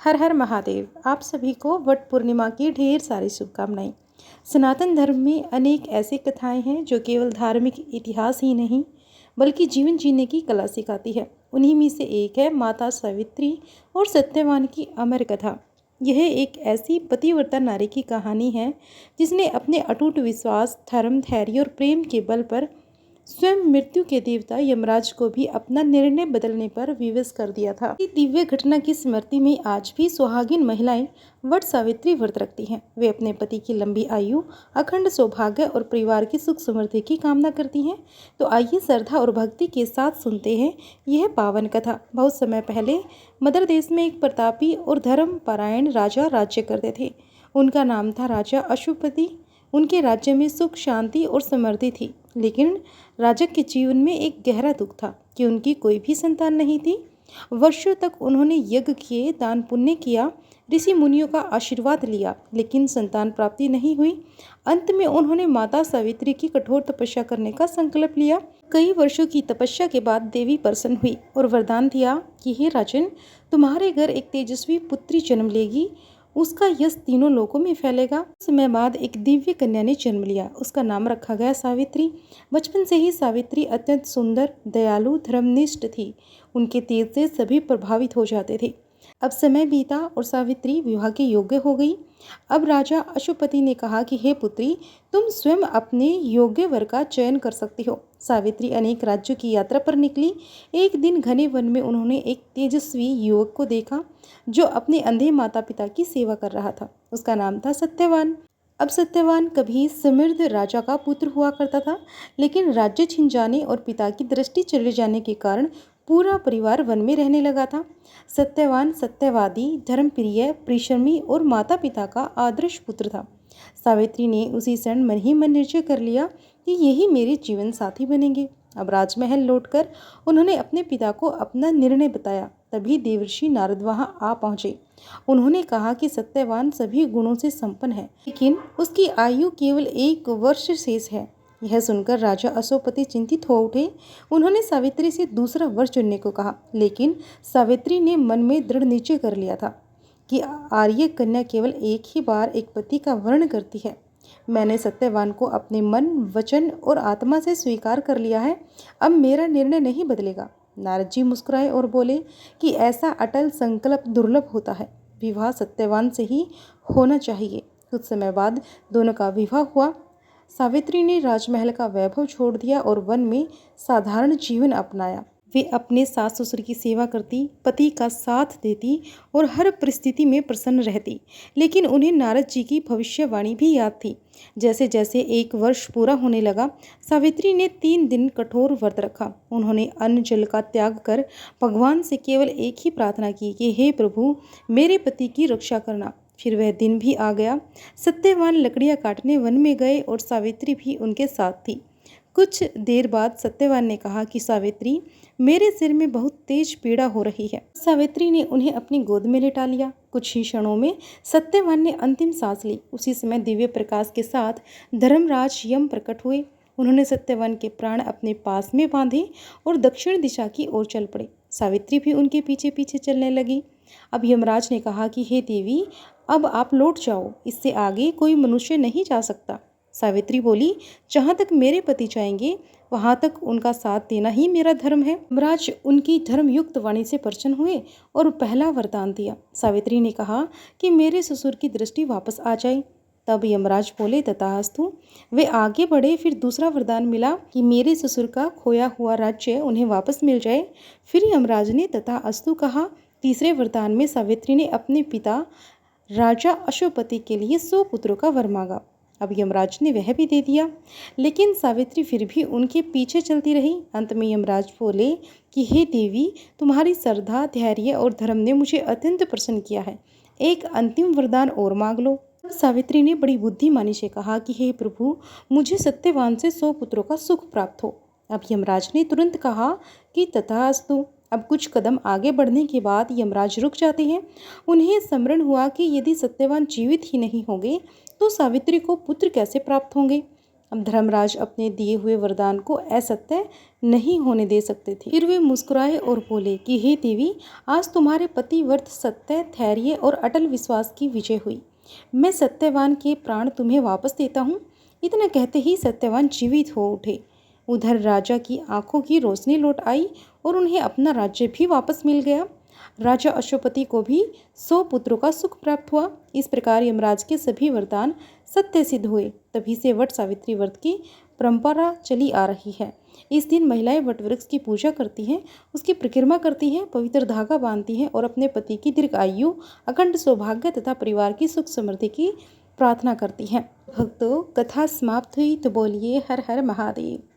हर हर महादेव। आप सभी को वट पूर्णिमा की ढेर सारी शुभकामनाएं। सनातन धर्म में अनेक ऐसी कथाएं हैं जो केवल धार्मिक इतिहास ही नहीं बल्कि जीवन जीने की कला सिखाती है। उन्हीं में से एक है माता सावित्री और सत्यवान की अमर कथा। यह एक ऐसी पतिव्रता नारी की कहानी है जिसने अपने अटूट विश्वास, धर्म, धैर्य और प्रेम के बल पर स्वयं मृत्यु के देवता यमराज को भी अपना निर्णय बदलने पर विवश कर दिया था। इस दिव्य घटना की स्मृति में आज भी सुहागिन महिलाएं वट सावित्री व्रत रखती हैं। वे अपने पति की लंबी आयु, अखंड सौभाग्य और परिवार की सुख समृद्धि की कामना करती हैं। तो आइए श्रद्धा और भक्ति के साथ सुनते हैं यह पावन कथा। बहुत समय पहले मद्र देश में एक प्रतापी और धर्म परायण राजा राज्य करते थे। उनका नाम था राजा अशुपति। उनके राज्य में सुख, शांति और समृद्धि थी, लेकिन राजा के जीवन में एक गहरा दुख था कि उनकी कोई भी संतान नहीं थी। वर्षों तक उन्होंने यज्ञ किए, दान पुण्य किया, ऋषि मुनियों का आशीर्वाद लिया, लेकिन संतान प्राप्ति नहीं हुई। अंत में उन्होंने माता सावित्री की कठोर तपस्या करने का संकल्प लिया। कई वर्षों की तपस्या के बाद देवी प्रसन्न हुई और वरदान दिया कि हे राजन, तुम्हारे घर एक तेजस्वी पुत्री जन्म लेगी। उसका यश तीनों लोकों में फैलेगा। कुछ समय बाद एक दिव्य कन्या ने जन्म लिया। उसका नाम रखा गया सावित्री। बचपन से ही सावित्री अत्यंत सुंदर, दयालु, धर्मनिष्ठ थी। उनके तेज से सभी प्रभावित हो जाते थे। अब समय बीता और सावित्री विवाह के योग्य हो गई। अब राजा अशुपति ने कहा कि हे पुत्री, तुम स्वयं अपने योग्य वर का चयन कर सकती हो। सावित्री अनेक राज्यों की यात्रा पर निकली। एक दिन घने वन में उन्होंने एक तेजस्वी युवक को देखा जो अपने अंधे माता पिता की सेवा कर रहा था। उसका नाम था सत्यवान। अब सत्यवान कभी समृद्ध राजा का पुत्र हुआ करता था, लेकिन राज्य छिन जाने और पिता की दृष्टि चले जाने के कारण पूरा परिवार वन में रहने लगा था। सत्यवान सत्यवादी, धर्मप्रिय, परिश्रमी और माता पिता का आदर्श पुत्र था। सावित्री ने उसी क्षण मन ही मन निश्चय कर लिया कि यही मेरे जीवन साथी बनेंगे। अब राजमहल लौटकर उन्होंने अपने पिता को अपना निर्णय बताया। तभी देवर्षि नारद वहां आ पहुंचे। उन्होंने कहा कि सत्यवान सभी गुणों से संपन्न है, लेकिन उसकी आयु केवल 1 वर्ष शेष है। यह सुनकर राजा अशोपति चिंतित हो उठे। उन्होंने सावित्री से दूसरा वर चुनने को कहा, लेकिन सावित्री ने मन में दृढ़ निश्चय कर लिया था कि आर्य कन्या केवल एक ही बार एक पति का वर्ण करती है। मैंने सत्यवान को अपने मन, वचन और आत्मा से स्वीकार कर लिया है। अब मेरा निर्णय नहीं बदलेगा। नारद जी मुस्कुराए और बोले कि ऐसा अटल संकल्प दुर्लभ होता है। विवाह सत्यवान से ही होना चाहिए। कुछ समय बाद दोनों का विवाह हुआ। सावित्री ने राजमहल का वैभव छोड़ दिया और वन में साधारण जीवन अपनाया। वे अपने सास ससुर की सेवा करती, पति का साथ देती और हर परिस्थिति में प्रसन्न रहती। लेकिन उन्हें नारद जी की भविष्यवाणी भी याद थी। जैसे जैसे 1 वर्ष पूरा होने लगा, सावित्री ने 3 दिन कठोर व्रत रखा। उन्होंने अन्न जल का त्याग कर भगवान से केवल एक ही प्रार्थना की कि हे प्रभु, मेरे पति की रक्षा करना। फिर वह दिन भी आ गया। सत्यवान लकड़ियां काटने वन में गए और सावित्री भी उनके साथ थी। कुछ देर बाद सत्यवान ने कहा कि सावित्री, मेरे सिर में बहुत तेज पीड़ा हो रही है। सावित्री ने उन्हें अपनी गोद में लेटा लिया। कुछ ही क्षणों में सत्यवान ने अंतिम सांस ली। उसी समय दिव्य प्रकाश के साथ धर्मराज यम प्रकट हुए। उन्होंने सत्यवान के प्राण अपने पास में बांधे और दक्षिण दिशा की ओर चल पड़े। सावित्री भी उनके पीछे पीछे चलने लगी। अब यमराज ने कहा कि हे देवी, अब आप लौट जाओ। इससे आगे कोई मनुष्य नहीं जा सकता। सावित्री बोली, जहाँ तक मेरे पति जाएंगे वहाँ तक उनका साथ देना ही मेरा धर्म है। यमराज उनकी धर्मयुक्त वाणी से प्रसन्न हुए और पहला वरदान दिया। सावित्री ने कहा कि मेरे ससुर की दृष्टि वापस आ जाए। तब यमराज बोले, तथास्तु। वे आगे बढ़े। फिर दूसरा वरदान मिला कि मेरे ससुर का खोया हुआ राज्य उन्हें वापस मिल जाए। फिर यमराज ने तथास्तु कहा। तीसरे वरदान में सावित्री ने अपने पिता राजा अशोपति के लिए 100 पुत्रों का वर मांगा। अब यमराज ने वह भी दे दिया, लेकिन सावित्री फिर भी उनके पीछे चलती रही। अंत में यमराज बोले कि हे देवी, तुम्हारी श्रद्धा, धैर्य और धर्म ने मुझे अत्यंत प्रसन्न किया है। एक अंतिम वरदान और मांग लो। सावित्री ने बड़ी बुद्धिमानी से कहा कि हे प्रभु, मुझे सत्यवान से 100 पुत्रों का सुख प्राप्त हो। अब यमराज ने तुरंत कहा कि तथास्तु। अब कुछ कदम आगे बढ़ने के बाद यमराज रुक जाते हैं। उन्हें स्मरण हुआ कि यदि सत्यवान जीवित ही नहीं होंगे तो सावित्री को पुत्र कैसे प्राप्त होंगे। अब धर्मराज अपने दिए हुए वरदान को असत्य नहीं होने दे सकते थे। फिर वे मुस्कुराए और बोले कि हे देवी, आज तुम्हारे पतिव्रत सत्य, धैर्य और अटल विश्वास की विजय हुई। मैं सत्यवान के प्राण तुम्हें वापस देता हूँ। इतना कहते ही सत्यवान जीवित हो उठे। उधर राजा की आंखों की रोशनी लौट आई और उन्हें अपना राज्य भी वापस मिल गया। राजा अश्वपति को भी 100 पुत्रों का सुख प्राप्त हुआ। इस प्रकार यमराज के सभी वरदान सत्य सिद्ध हुए। तभी से वट सावित्री व्रत की परंपरा चली आ रही है। इस दिन महिलाएं वट वृक्ष की पूजा करती हैं, उसकी परिक्रमा करती हैं, पवित्र धागा बांधती हैं और अपने पति की दीर्घ आयु, अखंड सौभाग्य तथा परिवार की सुख समृद्धि की प्रार्थना करती हैं। भक्तों, कथा समाप्त हुई तो बोलिए हर हर महादेव।